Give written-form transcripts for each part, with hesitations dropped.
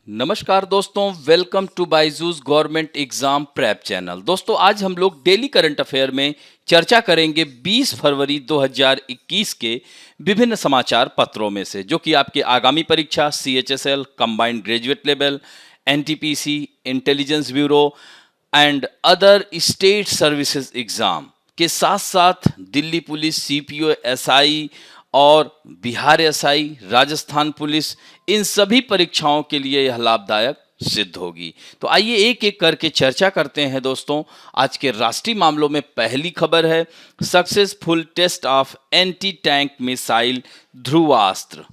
नमस्कार दोस्तों, welcome to Byju's government exam prep channel. दोस्तों आज हम लोग डेली करंट अफेयर में चर्चा करेंगे 20 फरवरी 2021 के विभिन्न समाचार पत्रों में से, जो कि आपके आगामी परीक्षा CHSL, combined graduate level, NTPC, intelligence bureau and other state services exam के साथ साथ दिल्ली पुलिस, CPO, SI और बिहार SI, राजस्थान पुलिस, इन सभी परीक्षाओं के लिए यह लाभदायक सिद्ध होगी। तो आइए एक एक करके चर्चा करते हैं दोस्तों। आज के राष्ट्रीय मामलों में पहली खबर है successful test of anti tank missile Dhruvastra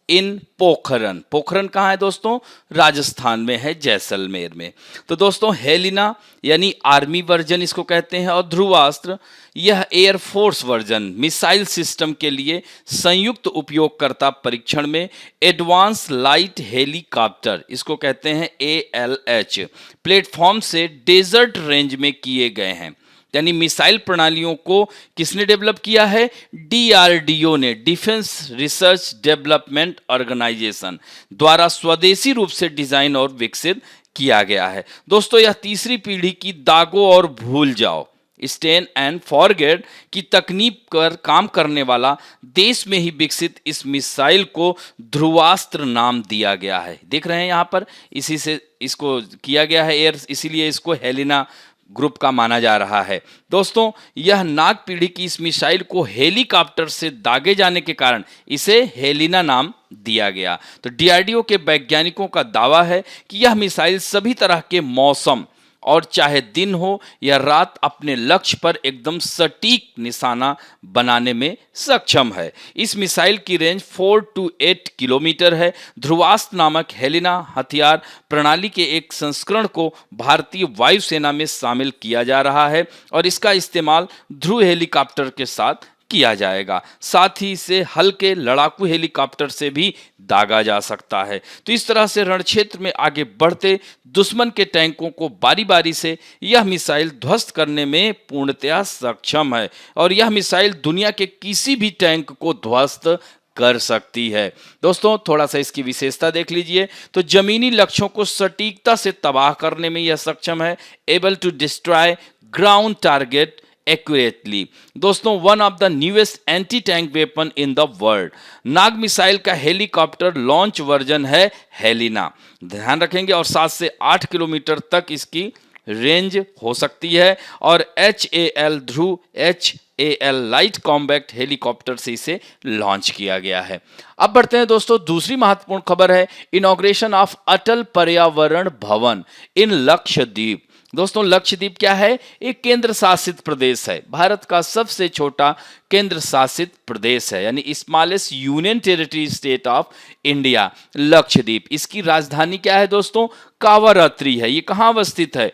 in Pokhran. Pokhran कहाँ है दोस्तों? राजस्थान में है, जैसलमेर में। तो दोस्तों हेलिना यानी आर्मी वर्जन इसको कहते हैं, और ध्रुवास्त्र यह एयरफोर्स वर्जन मिसाइल सिस्टम के लिए संयुक्त उपयोगकर्ता परीक्षण में एडवांस लाइट हेलीकॉप्टर इसको कहते हैं ALH प्लेटफॉर्म से डेजर्ट रेंज में किए गए हैं। यानी मिसाइल प्रणालियों को किसने डेवलप किया है? DRDO ने, डिफेंस रिसर्च डेवलपमेंट ऑर्गेनाइजेशन द्वारा स्वदेशी रूप से डिजाइन और विकसित किया गया है। दोस्तों यह तीसरी पीढ़ी की दागो और भूल जाओ, स्टेन एंड फॉरगेट की तकनीक पर काम करने वाला देश में ही विकसित इस मिसाइल को ध्रुवास्त्र नाम दिया गया है। देख रहे हैं यहाँ पर, इसी से इसको किया गया है एयर, इसीलिए इसको हेलिना ग्रुप का माना जा रहा है। दोस्तों यह नाग पीढ़ी की इस मिसाइल को हेलीकॉप्टर से दागे जाने के कारण इसे हेलिना नाम दिया गया। तो DRDO के वैज्ञानिकों का दावा है कि यह मिसाइल सभी तरह के मौसम और चाहे दिन हो या रात अपने लक्ष्य पर एकदम सटीक निशाना बनाने में सक्षम है। इस मिसाइल की रेंज 4 to 8 किलोमीटर है। ध्रुवास्त्र नामक हेलिना हथियार प्रणाली के एक संस्करण को भारतीय वायुसेना में शामिल किया जा रहा है और इसका इस्तेमाल ध्रुव हेलीकॉप्टर के साथ किया जाएगा। साथ ही इसे हल्के लड़ाकू हेलीकॉप्टर से भी दागा जा सकता है। तो इस तरह से रणक्षेत्र में आगे बढ़ते दुश्मन के टैंकों को बारी बारी से यह मिसाइल ध्वस्त करने में पूर्णतया सक्षम है और यह मिसाइल दुनिया के किसी भी टैंक को ध्वस्त कर सकती है। दोस्तों थोड़ा सा इसकी विशेषता देख लीजिए। तो जमीनी लक्ष्यों को सटीकता से तबाह करने में यह सक्षम है। Able to destroy ground target accurately. दोस्तों one of the newest anti tank weapon in the world. Nag missile का हेलीकॉप्टर लॉन्च वर्जन है हेलिना, ध्यान रखेंगे, और 7 से 8 किलोमीटर तक इसकी रेंज हो सकती है। और HAL ध्रुव HAL लाइट कॉम्बैक्ट हेलीकॉप्टर से इसे लॉन्च किया गया है। अब बढ़ते हैं दोस्तों, दूसरी महत्वपूर्ण खबर है इनॉग्रेशन ऑफ अटल पर्यावरण भवन इन लक्षद्वीप। दोस्तों लक्षद्वीप क्या है? एक केंद्र शासित प्रदेश है, भारत का सबसे छोटा केंद्र शासित प्रदेश है, यानी smallest union territory state of India Lakshadweep. इसकी राजधानी क्या है दोस्तों? कावारात्री है। ये कहाँ अवस्थित है?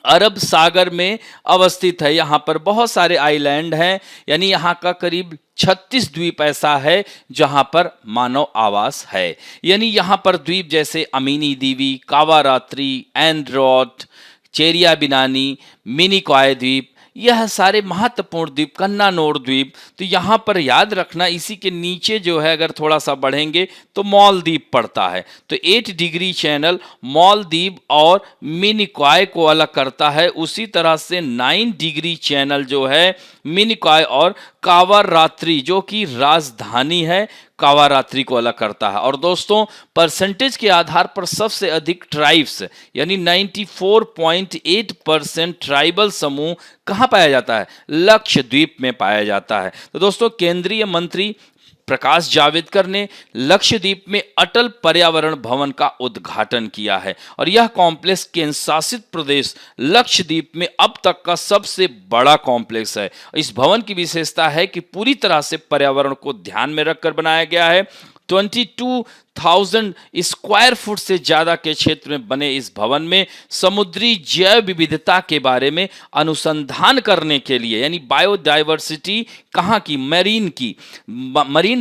अरब सागर में अवस्थित है। यहाँ पर बहुत सारे आइलैंड हैं, यानी यहाँ का करीब 36 द्वीप ऐसा है जहां पर मानव आवास है। यानी यहाँ पर द्वीप जैसे अमीनी दीवी, कावारात्री, एंड्रोट, चेरिया बिनानी, मिनिकॉय द्वीप, यह सारे महत्वपूर्ण द्वीप, कन्नानोर द्वीप। तो यहाँ पर याद रखना, इसी के नीचे जो है अगर थोड़ा सा बढ़ेंगे तो मालदीव पड़ता है। तो 8 डिग्री चैनल मालदीव और मिनिकॉय को अलग करता है। उसी तरह से 9 डिग्री चैनल जो है मिनिकॉय और कावारात्री जो कि राजधानी है कावारात्री को अलग करता है। और दोस्तों परसेंटेज के आधार पर सबसे अधिक ट्राइब्स यानी 94.8% ट्राइबल समूह कहाँ पाया जाता है? लक्षद्वीप में पाया जाता है। तो दोस्तों केंद्रीय मंत्री प्रकाश जावड़ेकर ने लक्षद्वीप में अटल पर्यावरण भवन का उद्घाटन किया है और यह कॉम्प्लेक्स केंद्र शासित प्रदेश लक्षद्वीप में अब तक का सबसे बड़ा कॉम्प्लेक्स है। इस भवन की विशेषता है कि पूरी तरह से पर्यावरण को ध्यान में रखकर बनाया गया है। 22,000 स्क्वायर फुट से ज्यादा के क्षेत्र में बने इस भवन में समुद्री जैव विविधता के बारे में अनुसंधान करने के लिए, यानी बायोडाइवर्सिटी कहाँ की? मरीन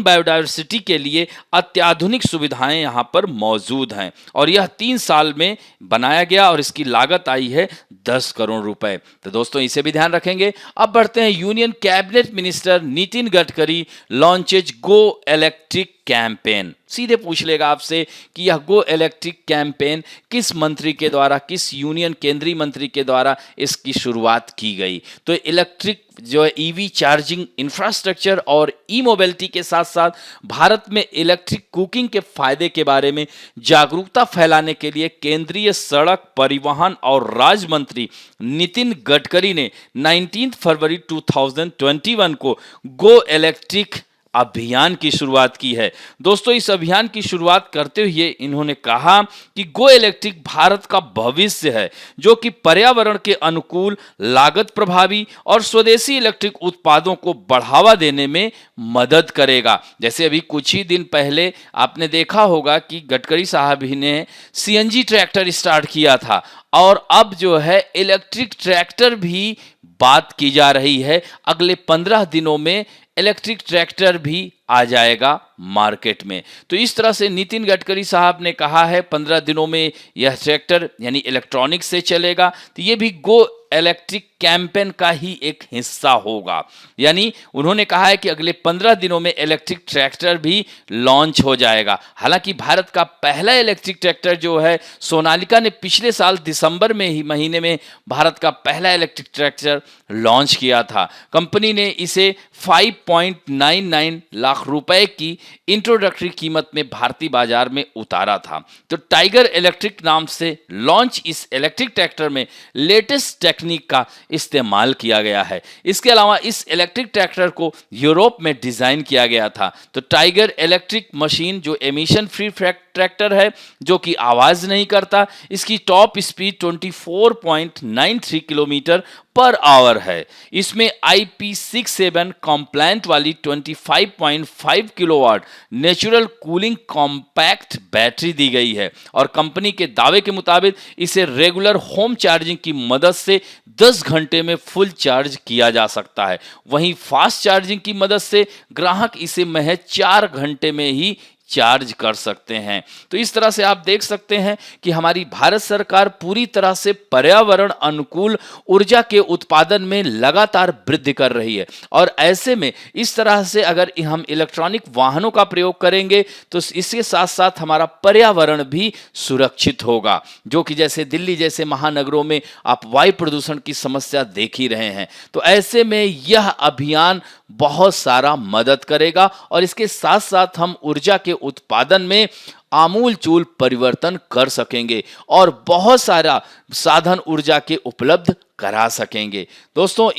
बायोडाइवर्सिटी के लिए अत्याधुनिक सुविधाएं यहाँ पर मौजूद हैं। और यह 3 साल में बनाया गया और इसकी लागत आई है 10 करोड़ रुपए। तो दोस्तों इसे भी ध्यान रखेंगे। अब बढ़ते हैं, union cabinet minister Nitin Gadkari launches go electric campaign. सीधे पूछ लेगा आपसे कि यह गो इलेक्ट्रिक कैंपेन किस मंत्री के द्वारा, किस यूनियन केंद्रीय मंत्री के द्वारा इसकी शुरुआत की गई। तो इलेक्ट्रिक जो है ईवी चार्जिंग इंफ्रास्ट्रक्चर और ई मोबिलिटी के साथ साथ भारत में इलेक्ट्रिक कुकिंग के फायदे के बारे में जागरूकता फैलाने के लिए केंद्रीय सड़क परिवहन और राज्य मंत्री नितिन गडकरी ने 19 फरवरी 2021 को गो इलेक्ट्रिक अभियान की शुरुआत की है। दोस्तों, इस अभियान की शुरुआत करते हुए इन्होंने कहा कि गो इलेक्ट्रिक भारत का भविष्य है, जो कि पर्यावरण के अनुकूल, लागत प्रभावी और स्वदेशी इलेक्ट्रिक उत्पादों को बढ़ावा देने में मदद करेगा। जैसे अभी कुछ ही दिन पहले आपने देखा होगा कि गडकरी साहब ही ने सीएनजी ट्रैक्टर स्टार्ट किया था और अब जो है इलेक्ट्रिक ट्रैक्टर भी बात की जा रही है। अगले 15 दिनों में इलेक्ट्रिक ट्रैक्टर भी आ जाएगा मार्केट में। तो इस तरह से नितिन गडकरी साहब ने कहा है 15 दिनों में यह ट्रैक्टर यानी इलेक्ट्रॉनिक से चलेगा। तो ये भी गो इलेक्ट्रिक कैंपेन का ही एक हिस्सा होगा। यानी उन्होंने कहा है कि अगले 15 दिनों में इलेक्ट्रिक ट्रैक्टर भी लॉन्च हो जाएगा। हालांकि भारत का पहला इलेक्ट्रिक ट्रैक्टर जो है सोनालिका ने पिछले साल दिसंबर में ही महीने में भारत का पहला इलेक्ट्रिक ट्रैक्टर लॉन्च किया था। कंपनी ने इसे 5.99 लाख रुपए की इंट्रोडक्टरी कीमत में भारतीय बाजार में उतारा था। तो टाइगर इलेक्ट्रिक नाम से लॉन्च इस इलेक्ट्रिक ट्रैक्टर में लेटेस्ट टेक्निक का इस्तेमाल किया गया है। इसके अलावा इस इलेक्ट्रिक ट्रैक्टर को यूरोप में डिजाइन किया गया था। तो टाइगर इलेक्ट्रिक मशीन जो एमिशन फ्री ट्रैक्टर है, जो कि आवाज नहीं करता, इसकी top speed 24.93 kilometre per hour है। इसमें IP67 कंप्लायंट वाली 25.5 kilowatt natural cooling compact battery दी गई है और कंपनी के दावे के मुताबिक इसे रेगुलर होम चार्जिंग की मदद से 10 घंटे में फुल चार्ज किया जा सकता है। वहीं फास्ट चार्जिंग की मदद से ग्राहक इसे महज 4 घंटे में ही चार्ज कर सकते हैं। तो इस तरह से आप देख सकते हैं कि हमारी भारत सरकार पूरी तरह से पर्यावरण अनुकूल ऊर्जा के उत्पादन में लगातार वृद्धि कर रही है और ऐसे में इस तरह से अगर हम इलेक्ट्रॉनिक वाहनों का प्रयोग करेंगे तो इसके साथ साथ हमारा पर्यावरण भी सुरक्षित होगा, जो कि जैसे दिल्ली जैसे महानगरों में आप वायु प्रदूषण की समस्या देख ही रहे हैं। तो ऐसे में यह अभियान बहुत सारा मदद करेगा और इसके साथ साथ हम ऊर्जा के उत्पादन में आमूलचूल परिवर्तन कर सकेंगे और बहुत सारा साधन ऊर्जा के उपलब्ध करा सकेंगे। दोस्तों,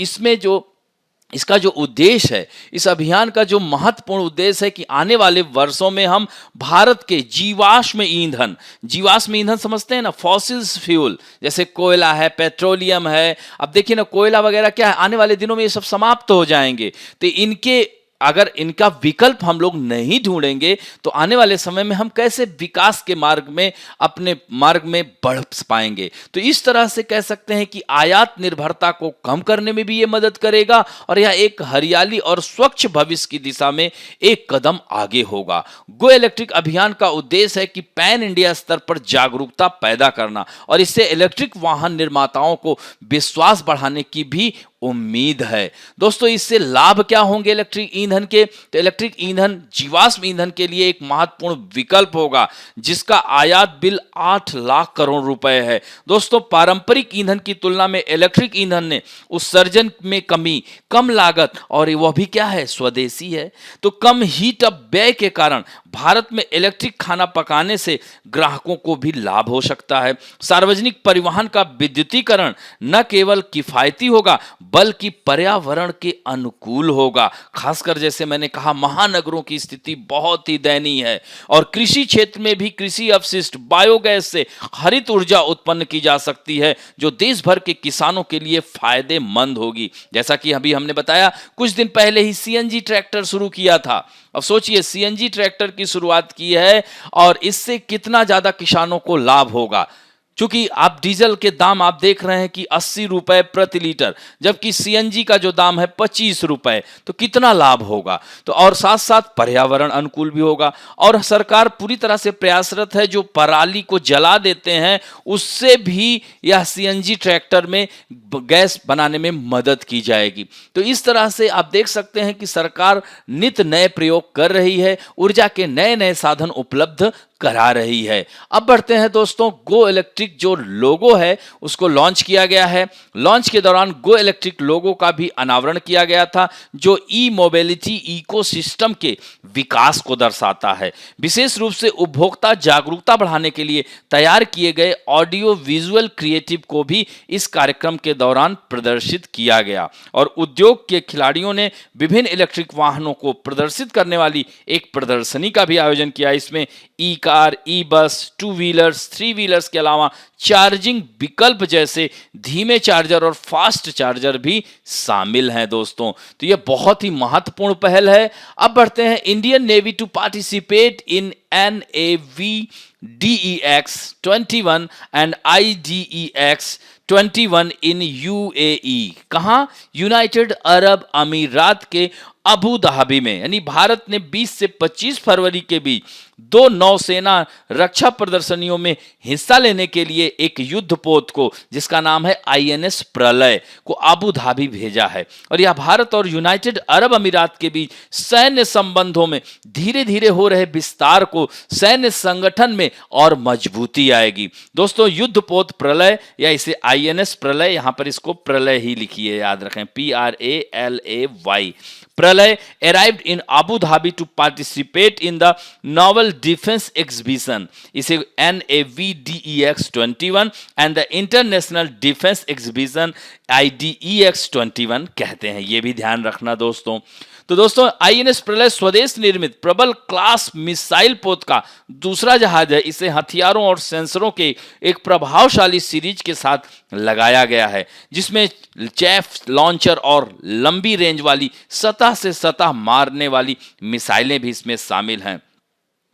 इसका जो उद्देश्य है, इस अभियान का जो महत्वपूर्ण उद्देश्य है कि आने वाले वर्षों में हम भारत के जीवाश्म ईंधन समझते हैं ना, फॉसिल्स फ्यूल जैसे कोयला है, पेट्रोलियम है। अब देखिए ना, कोयला वगैरह क्या है, आने वाले दिनों में ये सब समाप्त हो जाएंगे। तो अगर इनका विकल्प हम लोग नहीं ढूंढेंगे तो आने वाले समय में हम कैसे विकास के अपने मार्ग में बढ़ पाएंगे। तो इस तरह से कह सकते हैं कि आयात निर्भरता को कम करने में भी ये मदद करेगा और यह एक हरियाली और स्वच्छ भविष्य की दिशा में एक कदम आगे होगा। गो इलेक्ट्रिक अभियान का उद्देश्य है कि पैन इंडिया स्तर पर जागरूकता पैदा करना और इससे इलेक्ट्रिक वाहन निर्माताओं को विश्वास बढ़ाने की भी उम्मीद है। दोस्तों, इससे लाभ क्या होंगे इलेक्ट्रिक ईंधन के? तो इलेक्ट्रिक ईंधन जीवाश्म ईंधन के लिए एक महत्वपूर्ण विकल्प होगा जिसका आयात बिल 8 लाख करोड़ रुपए है। दोस्तों, पारंपरिक ईंधन की तुलना में इलेक्ट्रिक ईंधन ने उत्सर्जन में कमी, कम लागत और वह भी क्या है, स्वदेशी है। तो कम हीट अप व्यय के कारण भारत में इलेक्ट्रिक खाना पकाने से ग्राहकों को भी लाभ हो सकता है। सार्वजनिक परिवहन का विद्युतीकरण न केवल किफायती होगा बल्कि पर्यावरण के अनुकूल होगा। खासकर जैसे मैंने कहा, महानगरों की स्थिति बहुत ही दयनीय है और कृषि क्षेत्र में भी कृषि अपशिष्ट बायोगैस से हरित ऊर्जा उत्पन्न की जा सकती है जो देश भर के किसानों के लिए फायदेमंद होगी। जैसा कि अभी हमने बताया, कुछ दिन पहले ही सीएनजी ट्रैक्टर शुरू किया था। अब सोचिए, सीएनजी ट्रैक्टर की शुरुआत की है और इससे कितना ज्यादा किसानों को लाभ होगा। क्योंकि आप डीजल के दाम आप देख रहे हैं कि 80 रुपए प्रति लीटर, जबकि सीएनजी का जो दाम है 25 रुपए। तो कितना लाभ होगा। तो और साथ साथ पर्यावरण अनुकूल भी होगा। और सरकार पूरी तरह से प्रयासरत है, जो पराली को जला देते हैं उससे भी यह सीएनजी ट्रैक्टर में गैस बनाने में मदद की जाएगी। तो इस तरह से आप देख सकते हैं कि सरकार नित नए प्रयोग कर रही है, ऊर्जा के नए नए साधन उपलब्ध करा रही है। अब बढ़ते हैं दोस्तों, गो इलेक्ट्रिक जो लोगो है उसको लॉन्च किया गया है। लॉन्च के दौरान गो इलेक्ट्रिक लोगो का भी अनावरण किया गया था, जो ई मोबिलिटी इकोसिस्टम के विकास को दर्शाता है। विशेष रूप से उपभोक्ता जागरूकता बढ़ाने के लिए तैयार किए गए ऑडियो विजुअल क्रिएटिव को भी इस कार्यक्रम के दौरान प्रदर्शित किया गया। और उद्योग के खिलाड़ियों ने विभिन्न इलेक्ट्रिक वाहनों को प्रदर्शित करने वाली एक प्रदर्शनी का भी आयोजन किया। इसमें ई कार, ई बस, टू व्हीलर्स, थ्री व्हीलर्स के अलावा चार्जिंग विकल्प जैसे धीमे चार्जर और फास्ट चार्जर भी शामिल हैं दोस्तों। तो यह बहुत ही महत्वपूर्ण पहल है। अब बढ़ते हैं, Indian navy to participate in NAVDEX 21 and IDEX 21 in UAE। कहाँ? यूनाइटेड अरब अमीरात के अबू धाबी में। यानी भारत ने 20 से 25 फरवरी के बीच 2 नौसेना रक्षा प्रदर्शनियों में हिस्सा लेने के लिए एक युद्धपोत को, जिसका नाम है INS प्रलय, को अबू धाबी भेजा है। और यह भारत और यूनाइटेड अरब अमीरात के बीच सैन्य संबंधों में धीरे धीरे हो रहे विस्तार को, सैन्य संगठन में और मजबूती आएगी। दोस्तों, युद्धपोत प्रलय या इसे INS प्रलय, यहां पर इसको प्रलय ही लिखिए, याद रखें, PRALAY। प्रलय arrived in Abu Dhabi to participate in the Naval Defense Exhibition, इसे NAVDEX 21 and the International Defense Exhibition IDEX 21 कहते हैं। ये भी ध्यान रखना दोस्तों। तो दोस्तों, INS प्रलय स्वदेश निर्मित प्रबल क्लास मिसाइल पोत का दूसरा जहाज है। इसे हथियारों और सेंसरों के एक प्रभावशाली सीरीज के साथ लगाया गया है, जिसमें चैफ लॉन्चर और लंबी रेंज वाली सतह से सतह मारने वाली मिसाइलें भी इसमें शामिल हैं।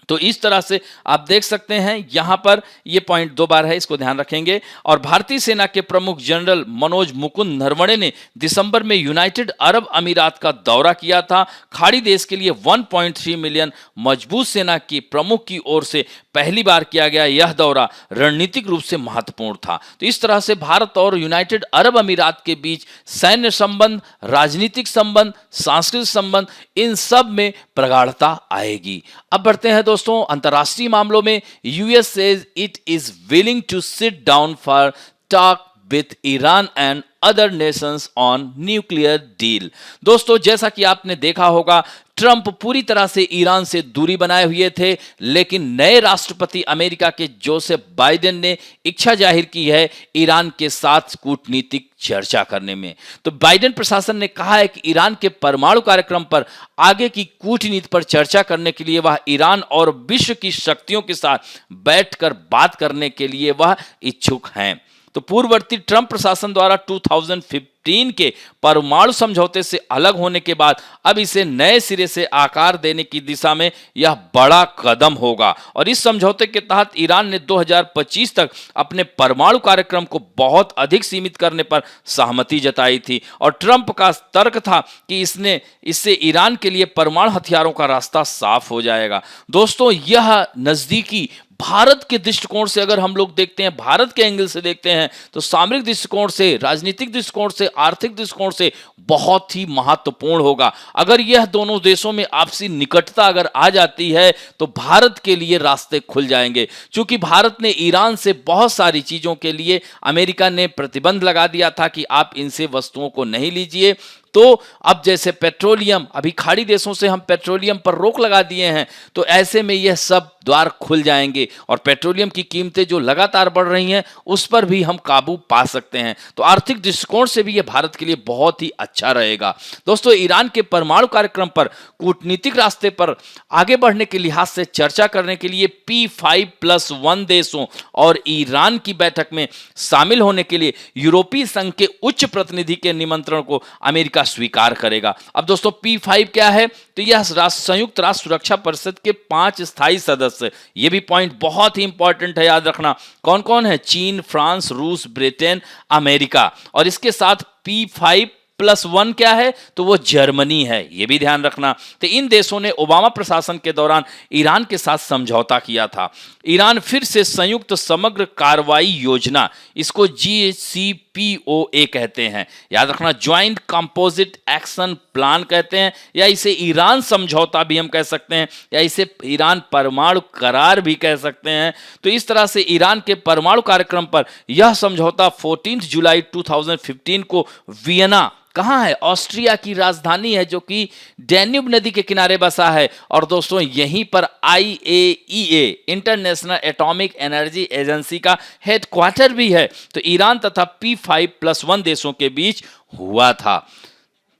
तो इस तरह से आप देख सकते हैं, यहां पर ये पॉइंट 2 बार है, इसको ध्यान रखेंगे। और भारतीय सेना के प्रमुख जनरल मनोज मुकुंद नरवणे ने दिसंबर में यूनाइटेड अरब अमीरात का दौरा किया था। खाड़ी देश के लिए 1.3 मिलियन मजबूत सेना के प्रमुख की ओर से पहली बार किया गया यह दौरा रणनीतिक रूप से महत्वपूर्ण था। तो इस तरह से भारत और यूनाइटेड अरब अमीरात के बीच सैन्य संबंध, राजनीतिक संबंध, सांस्कृतिक संबंध, इन सब में प्रगाढ़ता आएगी। अब बढ़ते हैं दोस्तों अंतर्राष्ट्रीय मामलों में। US says it is willing to sit down for talk with Iran and other nations on nuclear deal. दोस्तों, जैसा कि आपने देखा होगा, ट्रंप पूरी तरह से ईरान से दूरी बनाए हुए थे, लेकिन नए राष्ट्रपति अमेरिका के जोसेफ बाइडेन ने इच्छा जाहिर की है ईरान के साथ कूटनीतिक चर्चा करने में। तो बाइडेन प्रशासन ने कहा है कि ईरान के परमाणु कार्यक्रम पर आगे की कूटनीति पर चर्चा करने के लिए वह ईरान और विश्व की शक्तियों के साथ बैठकर बात करने के लिए वह इच्छुक हैं। तो पूर्ववर्ती ट्रंप प्रशासन द्वारा 2015 के परमाणु समझौते से अलग होने के बाद अब इसे नए सिरे से आकार देने की दिशा में यह बड़ा कदम होगा। और इस समझौते के तहत ईरान ने 2025 तक अपने परमाणु कार्यक्रम को बहुत अधिक सीमित करने पर सहमति जताई थी। और ट्रंप का तर्क था कि इससे ईरान के लिए परमाणु हथियारों का रास्ता साफ हो जाएगा। दोस्तों, यह नजदीकी भारत के दृष्टिकोण से अगर हम लोग देखते हैं, भारत के एंगल से देखते हैं, तो सामरिक दृष्टिकोण से, राजनीतिक दृष्टिकोण से, आर्थिक दृष्टिकोण से बहुत ही महत्वपूर्ण होगा। अगर यह दोनों देशों में आपसी निकटता अगर आ जाती है तो भारत के लिए रास्ते खुल जाएंगे। क्योंकि भारत ने ईरान से बहुत सारी चीजों के लिए, अमेरिका ने प्रतिबंध लगा दिया था कि आप इनसे वस्तुओं को नहीं लीजिए। तो अब जैसे पेट्रोलियम, अभी खाड़ी देशों से हम पेट्रोलियम पर रोक लगा दिए हैं, तो ऐसे में यह सब द्वार खुल जाएंगे और पेट्रोलियम की कीमतें जो लगातार बढ़ रही हैं उस पर भी हम काबू पा सकते हैं। तो आर्थिक दृष्टिकोण से भी यह भारत के लिए बहुत ही अच्छा रहेगा। दोस्तों, ईरान के परमाणु कार्यक्रम पर कूटनीतिक रास्ते पर आगे बढ़ने के लिहाज से चर्चा करने के लिए P5+1 देशों और ईरान की बैठक में शामिल होने के लिए यूरोपीय संघ के उच्च प्रतिनिधि के निमंत्रण को अमेरिका स्वीकार करेगा। अब दोस्तों P5 क्या है, तो यह संयुक्त राष्ट्र सुरक्षा परिषद के 5 स्थायी सदस्य, ये भी पॉइंट बहुत ही इंपॉर्टेंट है, याद रखना। कौन कौन है? चीन, फ्रांस, रूस, ब्रिटेन, अमेरिका। और इसके साथ P5+1 क्या है, तो वो जर्मनी है, ये भी ध्यान रखना। तो इन देशों ने ओबामा प्रशासन के दौरान ईरान के साथ समझौता किया था। ईरान फिर से संयुक्त समग्र कार्रवाई योजना, इसको JCPOA कहते हैं, याद रखना, ज्वाइंट कंपोजिट एक्शन प्लान कहते हैं, या इसे ईरान समझौता भी हम कह सकते हैं, या इसे ईरान परमाणु करार भी कह सकते हैं। तो इस तरह से ईरान के परमाणु कार्यक्रम पर यह समझौता 14 जुलाई 2015 को वियना, कहाँ है? ऑस्ट्रिया की राजधानी है, जो कि डैन्यूब नदी के किनारे बसा है। और दोस्तों यहीं पर IAEA international atomic energy agency का हेडक्वार्टर भी है। तो ईरान तथा P5+1 देशों के बीच हुआ था।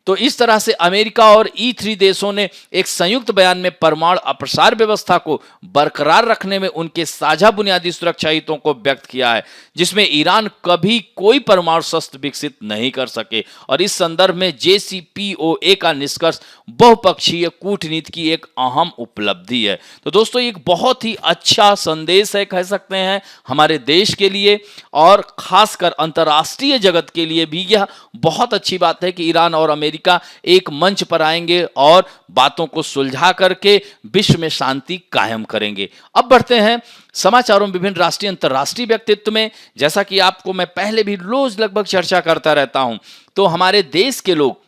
तो इस तरह से अमेरिका और E3 देशों ने एक संयुक्त बयान में परमाणु अप्रसार व्यवस्था को बरकरार रखने में उनके साझा बुनियादी सुरक्षा हितों को व्यक्त किया है, जिसमें ईरान कभी कोई परमाणु शस्त्र विकसित नहीं कर सके। और इस संदर्भ में JCPOA का निष्कर्ष बहुपक्षीय कूटनीति की एक अहम उपलब्धि है। तो दोस्तों एक बहुत ही अच्छा संदेश है, कह सकते हैं, हमारे देश के लिए और खासकर अंतर्राष्ट्रीय जगत के लिए भी यह बहुत अच्छी बात है कि ईरान और अमेरिका एक मंच पर आएंगे और बातों को सुलझा करके विश्व में शांति कायम करेंगे। अब बढ़ते हैं समाचारों में विभिन्न राष्ट्रीय अंतर्राष्ट्रीय व्यक्तित्व में। जैसा कि आपको मैं पहले भी रोज लगभग चर्चा करता रहता हूं, तो हमारे देश के लोग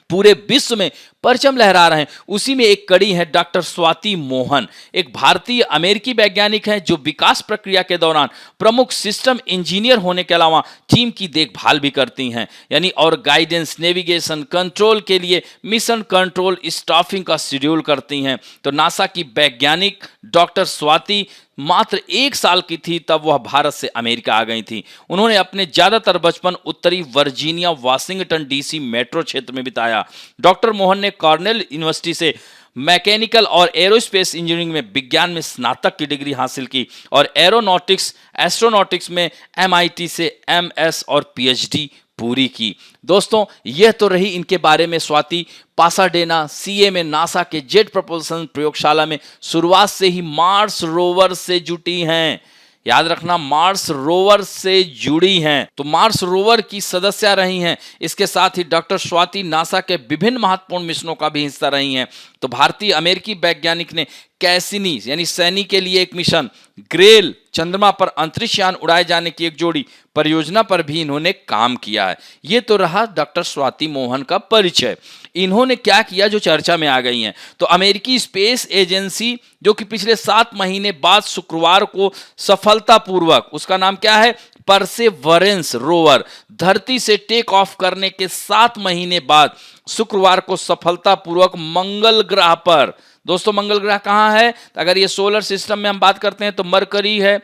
पूरे विश्व में परचम लहरा रहे हैं। उसी में एक कड़ी है डॉक्टर स्वाति मोहन, एक भारतीय अमेरिकी वैज्ञानिक हैं जो विकास प्रक्रिया के दौरान प्रमुख सिस्टम इंजीनियर होने के अलावा टीम की देखभाल भी करती हैं, यानी और गाइडेंस, नेविगेशन, कंट्रोल के लिए मिशन कंट्रोल स्टाफिंग का शेड्यूल करती हैं। तो नासा की वैज्ञानिक डॉक्टर स्वाति मात्र 1 साल की थी तब वह भारत से अमेरिका आ गई थी। उन्होंने अपने ज्यादातर बचपन उत्तरी वर्जीनिया वाशिंगटन DC मेट्रो क्षेत्र में बिताया। डॉक्टर मोहन ने कॉर्नेल यूनिवर्सिटी से मैकेनिकल और एरोस्पेस इंजीनियरिंग में विज्ञान में स्नातक की डिग्री हासिल की और एरोनॉटिक्स एस्ट्रोनॉटिक्स में MIT से MS और PhD पूरी की। दोस्तों यह तो रही इनके बारे में। स्वाति पासाडेना CA में नासा के जेट प्रपोल्सन प्रयोगशाला में शुरुआत से ही मार्स रोवर से जुटी हैं। याद रखना, मार्स रोवर से जुड़ी हैं, तो मार्स रोवर की सदस्य रही हैं। इसके साथ ही डॉक्टर स्वाति नासा के विभिन्न महत्वपूर्ण मिशनों का भी हिस्सा रही हैं। तो भारतीय अमेरिकी वैज्ञानिक ने कैसिनी यानी सैनी के लिए एक मिशन, ग्रेल चंद्रमा पर अंतरिक्ष यान उड़ाए जाने की एक जोड़ी परियोजना पर भी इन्होंने काम किया है। ये तो रहा डॉक्टर स्वाति मोहन का परिचय। इन्होंने क्या किया जो चर्चा में आ गई हैं, तो अमेरिकी स्पेस एजेंसी जो कि पिछले 7 महीने बाद शुक्रवार को सफलतापूर्वक, उसका नाम क्या है, परसेवरेंस रोवर, धरती से टेक ऑफ करने के 7 महीने बाद शुक्रवार को सफलतापूर्वक मंगल ग्रह पर, दोस्तों मंगल ग्रह कहाँ है, अगर ये सोलर सिस्टम में हम बात करते हैं तो मरकरी है,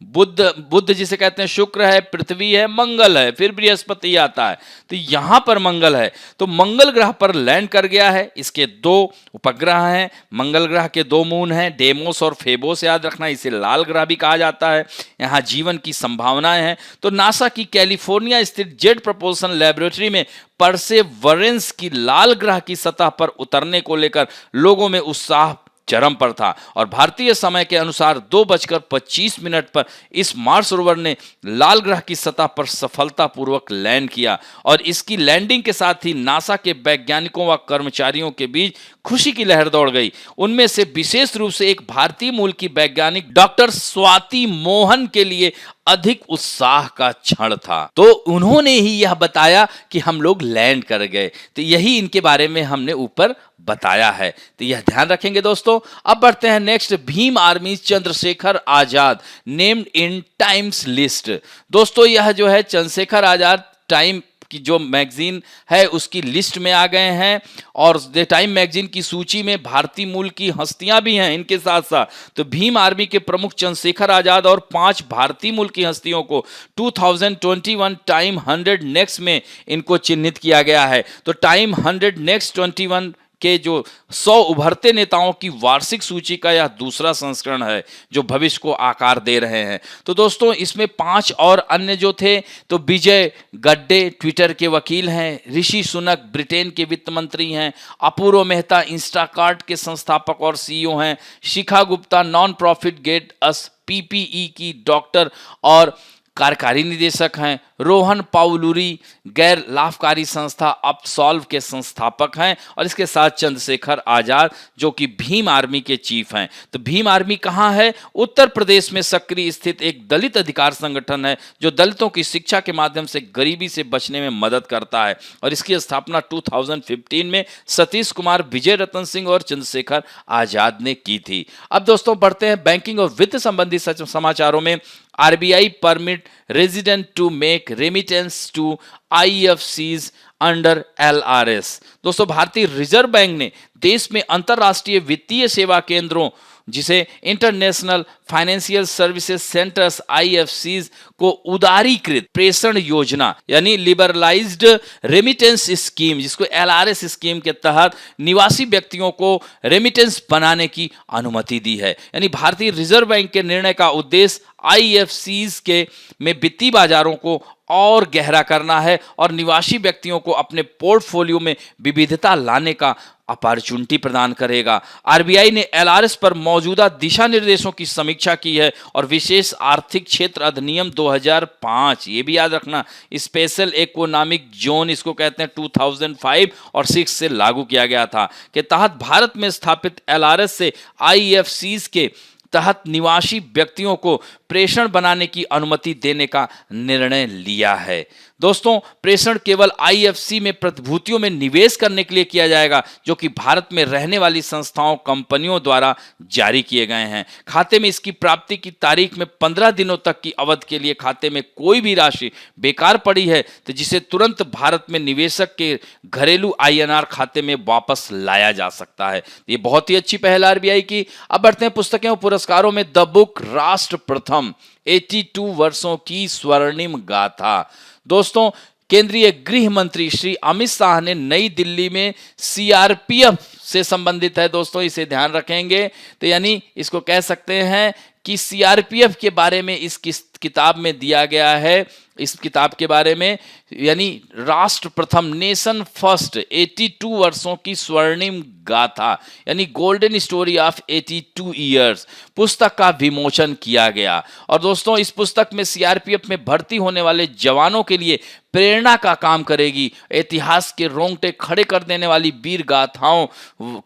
बुध जिसे कहते हैं शुक्र है, पृथ्वी है, मंगल है, फिर बृहस्पति आता है, तो यहां पर मंगल है। तो मंगल ग्रह पर लैंड कर गया है। इसके 2 उपग्रह हैं। मंगल ग्रह के 2 मून हैं, डेमोस और फेबोस, याद रखना, इसे लाल ग्रह भी कहा जाता है। यहां जीवन की संभावनाएं हैं। तो नासा की कैलिफोर्निया स्थित जेट प्रपोल्सन लैबोरेटरी में परसेवरेंस की लाल ग्रह की सतह पर उतरने को लेकर लोगों में उत्साह चरम पर था और भारतीय समय के अनुसार 2:25 पर इस मार्स रोवर ने लाल ग्रह की सतह पर सफलतापूर्वक लैंड किया और इसकी लैंडिंग के साथ ही नासा के वैज्ञानिकों व कर्मचारियों के बीच खुशी की लहर दौड़ गई। उनमें से विशेष रूप से एक भारतीय मूल की वैज्ञानिक डॉक्टर स्वाति मोहन के लिए अधिक उत्साह का क्षण था। तो उन्होंने ही यह बताया कि हम लोग लैंड कर गए। तो यही इनके बारे में हमने ऊपर बताया है, तो यह ध्यान रखेंगे दोस्तों। अब बढ़ते हैं next, Bhim army Chandrashekhar Azad named in times list. दोस्तों यह जो है चंद्रशेखर आजाद टाइम की जो मैगजीन है उसकी लिस्ट में आ गए हैं और द टाइम मैगजीन की सूची में भारतीय मूल की हस्तियां भी हैं इनके साथ साथ। तो भीम आर्मी के प्रमुख चंद्रशेखर आजाद और 5 भारतीय मूल की हस्तियों को 2021 टाइम 100 नेक्स्ट में इनको चिन्हित किया गया है। तो टाइम 100 नेक्स्ट 21 के जो 100 उभरते नेताओं की वार्षिक सूची का यह दूसरा संस्करण है जो भविष्य को आकार दे रहे हैं। तो दोस्तों इसमें 5 और अन्य जो थे, तो विजय गड्डे ट्विटर के वकील हैं, ऋषि सुनक ब्रिटेन के वित्त मंत्री हैं, अपूर्व मेहता इंस्टाकार्ट के संस्थापक और सीईओ हैं, Shikha Gupta non profit get us PPE की डॉक्टर और कार्यकारी निदेशक हैं, रोहन पाउलुरी गैर लाभकारी संस्था अपसॉल्व के संस्थापक हैं, और इसके साथ चंद्रशेखर आजाद जो कि भीम आर्मी के चीफ हैं। तो भीम आर्मी कहाँ है? उत्तर प्रदेश में सक्रिय स्थित एक दलित अधिकार संगठन है जो दलितों की शिक्षा के माध्यम से गरीबी से बचने में मदद करता है, और इसकी स्थापना 2015 में सतीश कुमार, विजय रतन सिंह और चंद्रशेखर आजाद ने की थी। अब दोस्तों बढ़ते हैं बैंकिंग और वित्त संबंधी समाचारों में। RBI permit resident to make remittance to IFCs under LRS। दोस्तों भारतीय रिजर्व बैंक ने देश में अंतरराष्ट्रीय वित्तीय सेवा केंद्रों जिसे international financial services centres IFCs को उदारीकृत प्रेषण योजना यानी लिबरलाइज्ड रेमिटेंस स्कीम, जिसको LRS स्कीम के तहत निवासी व्यक्तियों को रेमिटेंस बनाने की अनुमति दी है। यानी भारतीय रिजर्व बैंक के निर्णय का उद्देश्य IFCs के में वित्तीय बाजारों को और गहरा करना है और निवासी व्यक्तियों को अपने पोर्टफोलियो में विविधता लाने का अपॉर्चुनिटी प्रदान करेगा। RBI ने LRS पर मौजूदा दिशा निर्देशों की समीक्षा की है और विशेष आर्थिक क्षेत्र अधिनियम 2005, ये भी याद रखना, स्पेशल इकोनॉमिक जोन इसको कहते हैं, 2005 और 6 से लागू किया गया था, के तहत भारत में स्थापित LRS से IFCs के तहत निवासी व्यक्तियों को प्रेषण बनाने की अनुमति देने का निर्णय लिया है। दोस्तों प्रेषण केवल IFC में प्रतिभूतियों में निवेश करने के लिए किया जाएगा जो कि भारत में रहने वाली संस्थाओं कंपनियों द्वारा जारी किए गए हैं। खाते में इसकी प्राप्ति की तारीख में 15 दिनों तक की अवधि के लिए खाते में कोई भी राशि बेकार पड़ी है तो जिसे तुरंत भारत में निवेशक के घरेलू INR खाते में वापस लाया जा सकता है। ये बहुत ही अच्छी पहल RBI की। अब बढ़ते हैं पुस्तकें और पुरस्कारों में। द बुक राष्ट्र प्रथम 82 वर्षों की स्वर्णिम गाथा। दोस्तों केंद्रीय गृह मंत्री श्री अमित शाह ने नई दिल्ली में CRPF से संबंधित है, दोस्तों इसे ध्यान रखेंगे। तो यानी इसको कह सकते हैं कि CRPF के बारे में इस किताब में दिया गया है। इस किताब के बारे में यानी राष्ट्र प्रथम नेशन फर्स्ट 82 वर्षों की स्वर्णिम गाथा यानी गोल्डन स्टोरी ऑफ 82 ईयर्स पुस्तक का विमोचन किया गया। और दोस्तों इस पुस्तक में CRPF में भर्ती होने वाले जवानों के लिए प्रेरणा का काम करेगी, इतिहास के रोंगटे खड़े कर देने वाली वीर गाथाओं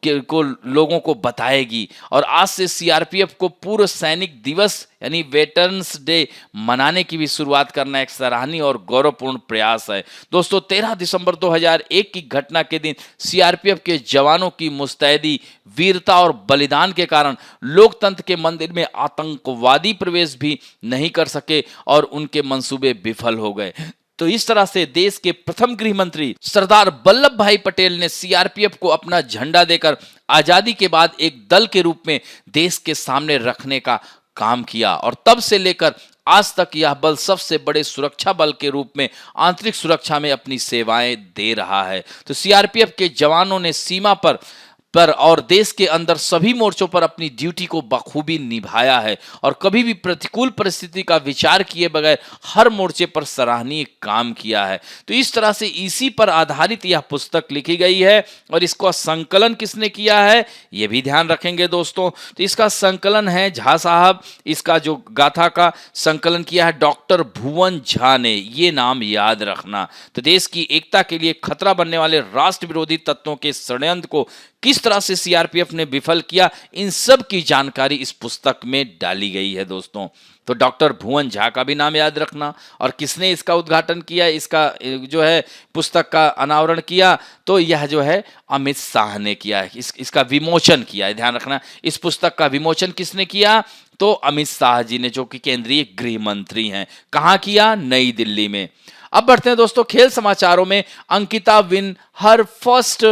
को लोगों को बताएगी। और आज से CRPF को पूर्व सैनिक दिवस यानी वेटरन्स डे मनाने की भी शुरुआत करना एक सराहनीय और गौरवपूर्ण प्रयास है। दोस्तों 13 दिसंबर 2001 की घटना के दिन CRPF के जवानों की मुस्तैदी, वीरता और बलिदान के कारण लोकतंत्र के मंदिर में आतंकवादी प्रवेश भी नहीं कर सके और उनके मंसूबे विफल हो गए। तो इस तरह से देश के प्रथम गृह मंत्री सरदार वल्लभ भाई पटेल ने CRPF को अपना झंडा देकर आजादी के बाद एक दल के रूप में देश के सामने रखने का काम किया और तब से लेकर आज तक यह बल सबसे बड़े सुरक्षा बल के रूप में आंतरिक सुरक्षा में अपनी सेवाएं दे रहा है। तो CRPF के जवानों ने सीमा पर और देश के अंदर सभी मोर्चों पर अपनी ड्यूटी को बखूबी निभाया है और कभी भी प्रतिकूल परिस्थिति का विचार किए बगैर हर मोर्चे पर सराहनीय काम किया है। तो इस तरह से इसी पर आधारित यह पुस्तक लिखी गई है और इसका संकलन किसने किया है ये भी ध्यान रखेंगे दोस्तों। तो इसका संकलन है झा साहब, इसका जो गाथा का संकलन किया है डॉक्टर भुवन झा ने, ये नाम याद रखना। तो देश की एकता के लिए खतरा बनने वाले राष्ट्र विरोधी तत्वों के षड्यंत्र को किस तरह से CRPF ने विफल किया, इन सब की जानकारी इस पुस्तक में डाली गई है दोस्तों। तो डॉक्टर भुवन झा का भी नाम याद रखना। और किसने इसका उद्घाटन किया, इसका जो है पुस्तक का अनावरण किया, तो यह जो है अमित शाह ने किया है। इसका विमोचन किया है, ध्यान रखना। इस पुस्तक का विमोचन किसने किया, तो अमित शाह जी ने, जो कि केंद्रीय गृह मंत्री हैं। कहाँ किया, नई दिल्ली में। अब बढ़ते हैं दोस्तों खेल समाचारों में। अंकिता विन हर फर्स्ट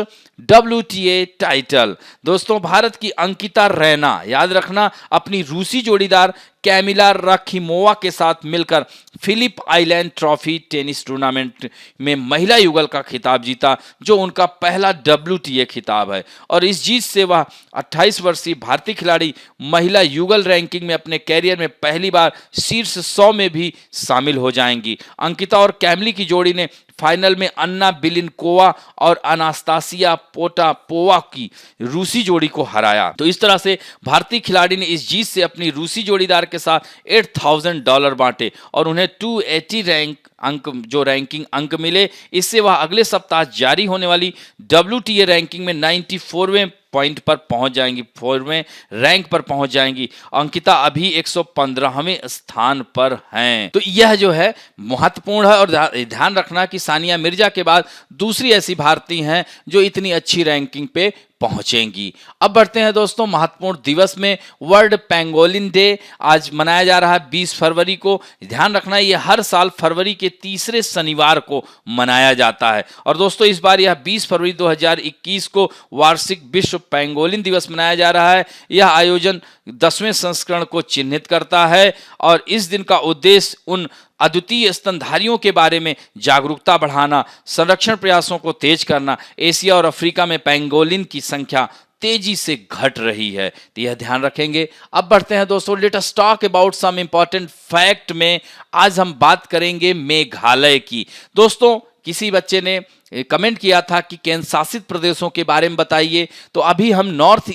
WTA टाइटल। दोस्तों भारत की अंकिता रैना, याद रखना, अपनी रूसी जोड़ीदार कैमिला राखिमोवा के साथ मिलकर Phillip island trophy tennis tournament में महिला युगल का खिताब जीता, जो उनका पहला WTA खिताब है। और इस जीत से वह 28 वर्षीय भारतीय खिलाड़ी महिला युगल रैंकिंग में अपने कैरियर में पहली बार शीर्ष 100 में भी शामिल हो जाएंगी। अंकिता और कैमली की जोड़ी ने फाइनल में अन्ना बिलिनकोवा और अनास्तासिया पोटापोवा की रूसी जोड़ी को हराया। तो इस तरह से भारतीय खिलाड़ी ने इस जीत से अपनी रूसी जोड़ीदार के साथ $8,000 बांटे और उन्हें 280 रैंकिंग अंक मिले। इससे वह अगले सप्ताह जारी होने वाली WTA रैंकिंग में 94वें पॉइंट पर पहुंच जाएंगी, 4वें रैंक पर पहुंच जाएंगी। अंकिता अभी 115वें स्थान पर हैं। तो यह जो है महत्वपूर्ण है और ध्यान रखना कि सानिया मिर्जा के बाद दूसरी ऐसी भारतीय हैं जो इतनी अच्छी रैंकिंग पे पहुंचेंगी। अब बढ़ते हैं दोस्तों महत्वपूर्ण दिवस में। वर्ल्ड पेंगोलिन डे आज मनाया जा रहा है 20 फरवरी को। ध्यान रखना ये हर साल फरवरी के तीसरे शनिवार को मनाया जाता है। और दोस्तों इस बार यह 20 फरवरी 2021 को वार्षिक विश्व पेंगोलिन दिवस मनाया जा रहा है। यह आयोजन 10वें संस्करण को चिन्हित करता है और इस दिन का उद्देश्य उन अद्वितीय स्तनधारियों के बारे में जागरूकता बढ़ाना, संरक्षण प्रयासों को तेज करना। एशिया और अफ्रीका में पेंगोलिन की संख्या तेजी से घट रही है, तो यह ध्यान रखेंगे। अब बढ़ते हैं दोस्तों, let us talk about some important fact में आज हम बात करेंगे मेघालय की। दोस्तों किसी बच्चे ने कमेंट किया था कि केंद्र शासित प्रदेशों के बारे में बताइए, तो अभी हम नॉर्थ